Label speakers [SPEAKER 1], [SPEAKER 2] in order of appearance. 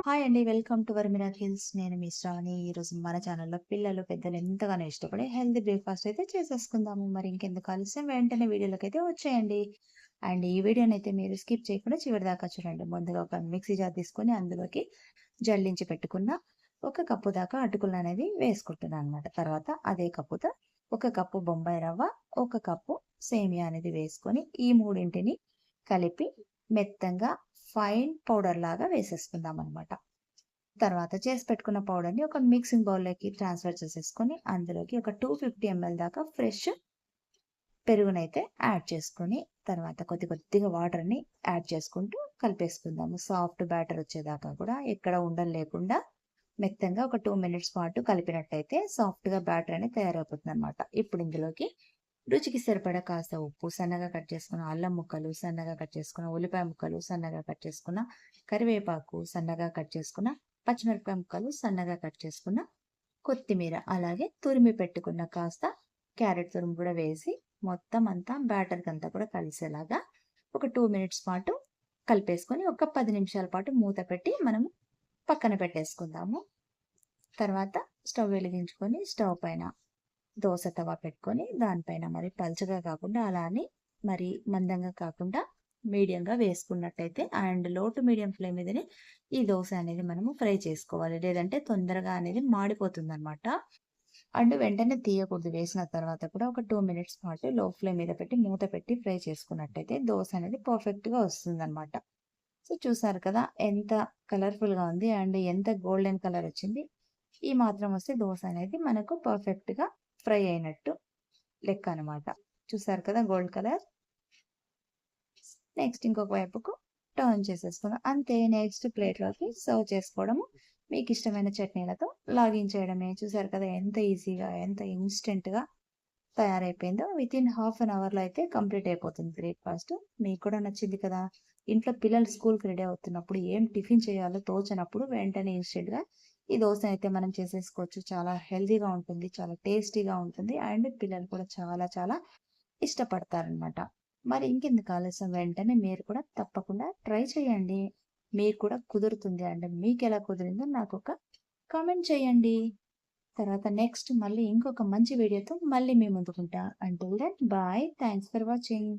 [SPEAKER 1] Hi అండి. Welcome to వర్మిరా Hills. నేను మీ శ్రావణి. ఈరోజు మన ఛానల్‌లో పిల్లలు, పెద్దలు ఎంతగానో ఇష్టపడే హెల్తీ బ్రేక్‌ఫాస్ట్ అయితే చేసేసుకుందాము. మరి ఇంకెందుకు ఆలస్యం వెంటనే వీడియోలోకైతే వచ్చేయండి. అండ్ ఈ వీడియోనైతే మీరు స్కిప్ చేయకుండా చివరిదాకా చూడండి. ముందుగా ఒక మిక్సీ జార్ తీసుకొని అందులోకి జల్లించి పెట్టుకున్న ఒక కప్పు దాకా అటుకులనేది వేసుకుంటున్నాననమాట. తర్వాత అదే కప్పుతో ఒక కప్పు బొంబాయి రవ్వ, ఒక కప్పు సేమియా అనేది వేసుకొని ఈ మూడింటిని కలిపి మెత్తంగా ఫైన్ పౌడర్ లాగా వేసేసుకుందామనమాట. తర్వాత చేసి పెట్టుకున్న పౌడర్‌ని ఒక మిక్సింగ్ బౌల్‌లోకి ట్రాన్స్‌ఫర్ చేసేసుకొని, అందులోకి ఒక 250 ఎంఎల్ దాకా ఫ్రెష్ పెరుగునైతే యాడ్ చేసుకొని, తర్వాత కొద్దిగా వాటర్‌ని యాడ్ చేసుకుంటూ కలిపేసుకుందాము. సాఫ్ట్ బ్యాటర్ వచ్చేదాకా కూడా ఎక్కడ ఉండలు లేకుండా మెత్తంగా ఒక 2 మినిట్స్ పాటు కలిపినట్టయితే సాఫ్ట్‌గా బ్యాటర్ అనేది తయారైపోతుందనమాట. ఇప్పుడు ఇందులోకి రుచికి సరిపడా కాస్త ఉప్పు, సన్నగా కట్ చేసుకున్న అల్లం ముక్కలు, సన్నగా కట్ చేసుకున్న ఉల్లిపాయ ముక్కలు, సన్నగా కట్ చేసుకున్న కరివేపాకు, సన్నగా కట్ చేసుకున్న పచ్చిమిరపకాయ ముక్కలు, సన్నగా కట్ చేసుకున్న కొత్తిమీర, అలాగే తురిమి పెట్టుకున్న కాస్త క్యారెట్ తురుము కూడా వేసి మొత్తం అంతా బ్యాటర్‌కంతా కూడా కలిసేలాగా ఒక 2 మినిట్స్ పాటు కలిపేసుకొని ఒక 10 నిమిషాల పాటు మూత పెట్టి మనము పక్కన పెట్టేసుకుందాము. తర్వాత స్టవ్ వెలిగించుకొని స్టవ్ పైన దోస తవా పెట్టుకొని దానిపైన మరి పల్చగా కాకుండా అలా అని మరి మందంగా కాకుండా మీడియంగా వేసుకున్నట్టయితే అండ్ లో టు మీడియం ఫ్లేమ్ మీదనే ఈ దోస అనేది మనము ఫ్రై చేసుకోవాలి. లేదంటే తొందరగా అనేది మాడిపోతుందనమాట. అండ్ వెంటనే తీయకూడదు. వేసిన తర్వాత కూడా ఒక 2 మినిట్స్ పాటు లో ఫ్లేమ్ మీద పెట్టి మూత పెట్టి ఫ్రై చేసుకున్నట్టయితే దోస అనేది పర్ఫెక్ట్‌గా వస్తుందనమాట. సో, చూసారు కదా! ఎంత కలర్‌ఫుల్‌గా ఉంది అండ్ ఎంత గోల్డెన్ కలర్ వచ్చింది. ఈ మాత్రం వస్తే దోస అనేది మనకు పర్ఫెక్ట్‌గా ఫ్రై అయినట్టు లెక్క అనమాట. చూసారు కదా! Gold colour. నెక్స్ట్ ఇంకొక వైపుకు టర్న్ చేసేసుకుందాం. అంతే, నెక్స్ట్ ప్లేట్‌లోకి సర్వ్ చేసుకోవడము. మీకిష్టమైన చట్నీలతో లాగించేయడమే. చూసారు కదా! ఎంత ఈజీగా, ఎంత ఇన్‌స్టంట్‌గా తయారైపోయిందో. వితిన్ హాఫ్ అన్ అవర్‌లో అయితే కంప్లీట్ అయిపోతుంది బ్రేక్‌ఫాస్ట్. మీకు కూడా నచ్చింది కదా! ఇంట్లో పిల్లలు స్కూల్‌కి రెడీ అవుతున్నప్పుడు ఏం టిఫిన్ చేయాలో తోచనప్పుడు వెంటనే ఇన్‌స్టంట్‌గా ఈ దోస అయితే మనం చేసేసుకోవచ్చు. చాలా హెల్తీగా ఉంటుంది. చాలా టేస్టీగా ఉంటుంది. అండ్ పిల్లలు కూడా చాలా చాలా ఇష్టపడతారనమాట. మరి ఇంకెందుకు ఆలస్యం, వెంటనే మీరు కూడా తప్పకుండా ట్రై చేయండి. మీకు కూడా కుదురుతుంది. అంటే మీకెలా కుదిరిందో నాకొక కామెంట్ చేయండి. తర్వాత నెక్స్ట్ మళ్ళీ ఇంకొక మంచి వీడియోతో మళ్ళీ మీ ముందుకుంటా. Until then bye. Thanks for watching.